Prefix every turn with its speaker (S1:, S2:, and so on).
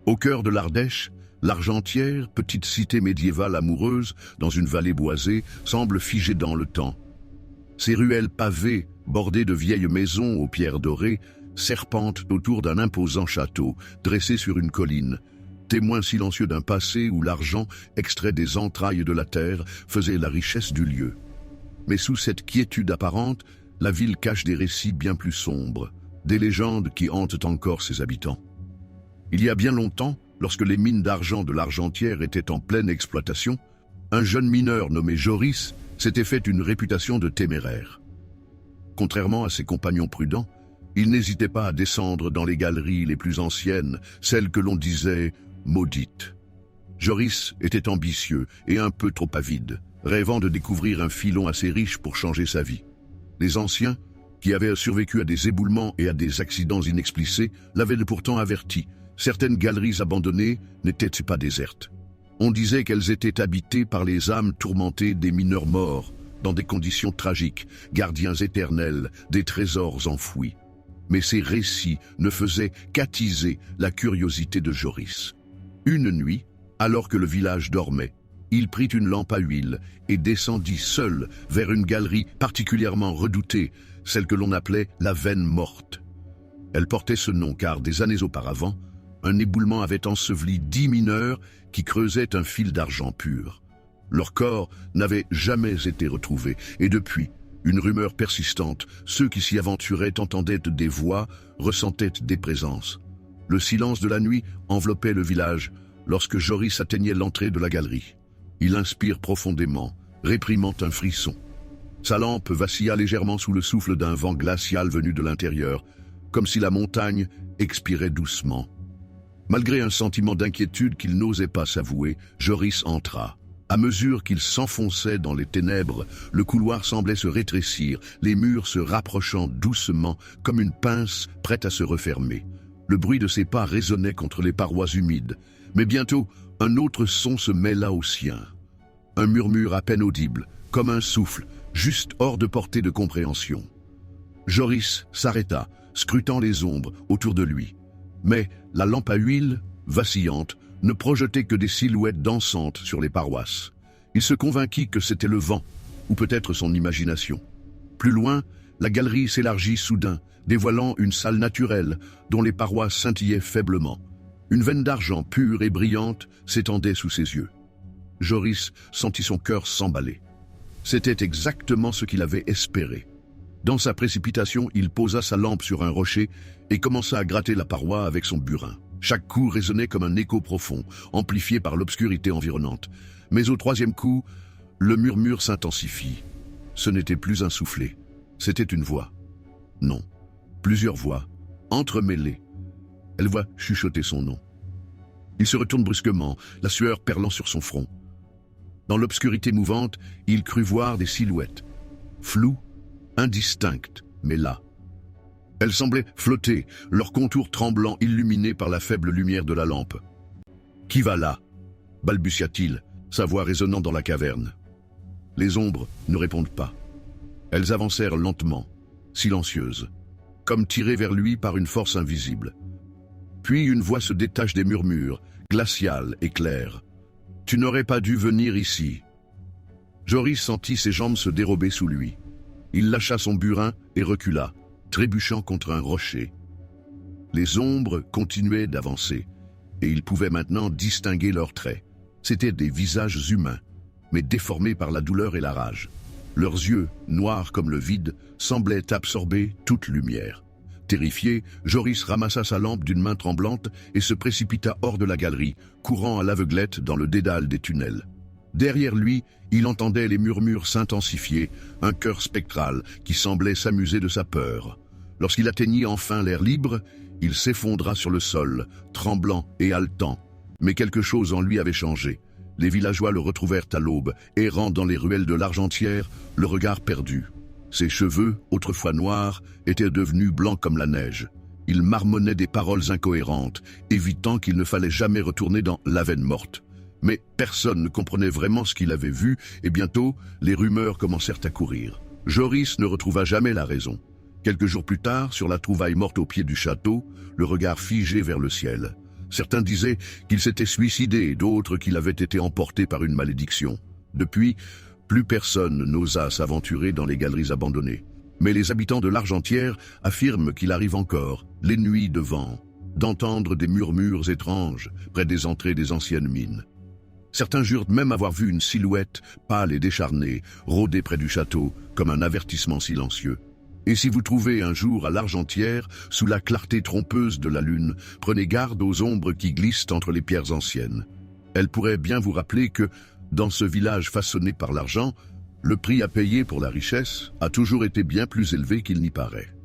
S1: Au cœur de l'Ardèche, l'Argentière, petite cité médiévale amoureuse dans une vallée boisée, semble figée dans le temps. Ses ruelles pavées, bordées de vieilles maisons aux pierres dorées, serpentent autour d'un imposant château, dressé sur une colline, témoin silencieux d'un passé où l'argent, extrait des entrailles de la terre, faisait la richesse du lieu. Mais sous cette quiétude apparente, la ville cache des récits bien plus sombres, des légendes qui hantent encore ses habitants. Il y a bien longtemps, lorsque les mines d'argent de l'Argentière étaient en pleine exploitation, un jeune mineur nommé Joris s'était fait une réputation de téméraire. Contrairement à ses compagnons prudents, il n'hésitait pas à descendre dans les galeries les plus anciennes, celles que l'on disait maudites. Joris était ambitieux et un peu trop avide, rêvant de découvrir un filon assez riche pour changer sa vie. Les anciens, qui avaient survécu à des éboulements et à des accidents inexplicés, l'avaient pourtant averti. Certaines galeries abandonnées n'étaient pas désertes. On disait qu'elles étaient habitées par les âmes tourmentées des mineurs morts, dans des conditions tragiques, gardiens éternels des trésors enfouis. Mais ces récits ne faisaient qu'attiser la curiosité de Joris. Une nuit, alors que le village dormait, il prit une lampe à huile et descendit seul vers une galerie particulièrement redoutée, celle que l'on appelait la Veine Morte. Elle portait ce nom car des années auparavant, un éboulement avait enseveli 10 mineurs qui creusaient un fil d'argent pur. Leur corps n'avait jamais été retrouvé et depuis, une rumeur persistante, ceux qui s'y aventuraient entendaient des voix, ressentaient des présences. Le silence de la nuit enveloppait le village lorsque Joris atteignait l'entrée de la galerie. Il inspire profondément, réprimant un frisson. Sa lampe vacilla légèrement sous le souffle d'un vent glacial venu de l'intérieur, comme si la montagne expirait doucement. Malgré un sentiment d'inquiétude qu'il n'osait pas s'avouer, Joris entra. À mesure qu'il s'enfonçait dans les ténèbres, le couloir semblait se rétrécir, les murs se rapprochant doucement comme une pince prête à se refermer. Le bruit de ses pas résonnait contre les parois humides, mais bientôt un autre son se mêla au sien. Un murmure à peine audible, comme un souffle, juste hors de portée de compréhension. Joris s'arrêta, scrutant les ombres autour de lui. Mais la lampe à huile, vacillante, ne projetait que des silhouettes dansantes sur les paroisses. Il se convainquit que c'était le vent, ou peut-être son imagination. Plus loin, la galerie s'élargit soudain, dévoilant une salle naturelle dont les parois scintillaient faiblement. Une veine d'argent pure et brillante s'étendait sous ses yeux. Joris sentit son cœur s'emballer. C'était exactement ce qu'il avait espéré. Dans sa précipitation, il posa sa lampe sur un rocher et commença à gratter la paroi avec son burin. Chaque coup résonnait comme un écho profond, amplifié par l'obscurité environnante. Mais au troisième coup, le murmure s'intensifie. Ce n'était plus un soufflet, c'était une voix. Non, plusieurs voix, entremêlées. Elle voit chuchoter son nom. Il se retourne brusquement, la sueur perlant sur son front. Dans l'obscurité mouvante, il crut voir des silhouettes, floues, indistinctes, mais là. Elles semblaient flotter, leurs contours tremblants illuminés par la faible lumière de la lampe. « Qui va là ?» balbutia-t-il, sa voix résonnant dans la caverne. Les ombres ne répondent pas. Elles avancèrent lentement, silencieuses, comme tirées vers lui par une force invisible. Puis une voix se détache des murmures, glaciale et claire. « Tu n'aurais pas dû venir ici. » Joris sentit ses jambes se dérober sous lui. Il lâcha son burin et recula, trébuchant contre un rocher. Les ombres continuaient d'avancer, et il pouvait maintenant distinguer leurs traits. C'étaient des visages humains, mais déformés par la douleur et la rage. Leurs yeux, noirs comme le vide, semblaient absorber toute lumière. Terrifié, Joris ramassa sa lampe d'une main tremblante et se précipita hors de la galerie, courant à l'aveuglette dans le dédale des tunnels. Derrière lui, il entendait les murmures s'intensifier, un chœur spectral qui semblait s'amuser de sa peur. Lorsqu'il atteignit enfin l'air libre, il s'effondra sur le sol, tremblant et haletant. Mais quelque chose en lui avait changé. Les villageois le retrouvèrent à l'aube, errant dans les ruelles de l'Argentière, le regard perdu. Ses cheveux, autrefois noirs, étaient devenus blancs comme la neige. Il marmonnait des paroles incohérentes, évitant qu'il ne fallait jamais retourner dans la Veine Morte. Mais personne ne comprenait vraiment ce qu'il avait vu, et bientôt, les rumeurs commencèrent à courir. Joris ne retrouva jamais la raison. Quelques jours plus tard, sur la trouvaille morte au pied du château, le regard figé vers le ciel. Certains disaient qu'il s'était suicidé, d'autres qu'il avait été emporté par une malédiction. Depuis, plus personne n'osa s'aventurer dans les galeries abandonnées. Mais les habitants de l'Argentière affirment qu'il arrive encore, les nuits de vent, d'entendre des murmures étranges près des entrées des anciennes mines. Certains jurent même avoir vu une silhouette, pâle et décharnée, rôder près du château, comme un avertissement silencieux. Et si vous trouvez un jour à l'Argentière, sous la clarté trompeuse de la lune, prenez garde aux ombres qui glissent entre les pierres anciennes. Elles pourraient bien vous rappeler que, dans ce village façonné par l'argent, le prix à payer pour la richesse a toujours été bien plus élevé qu'il n'y paraît.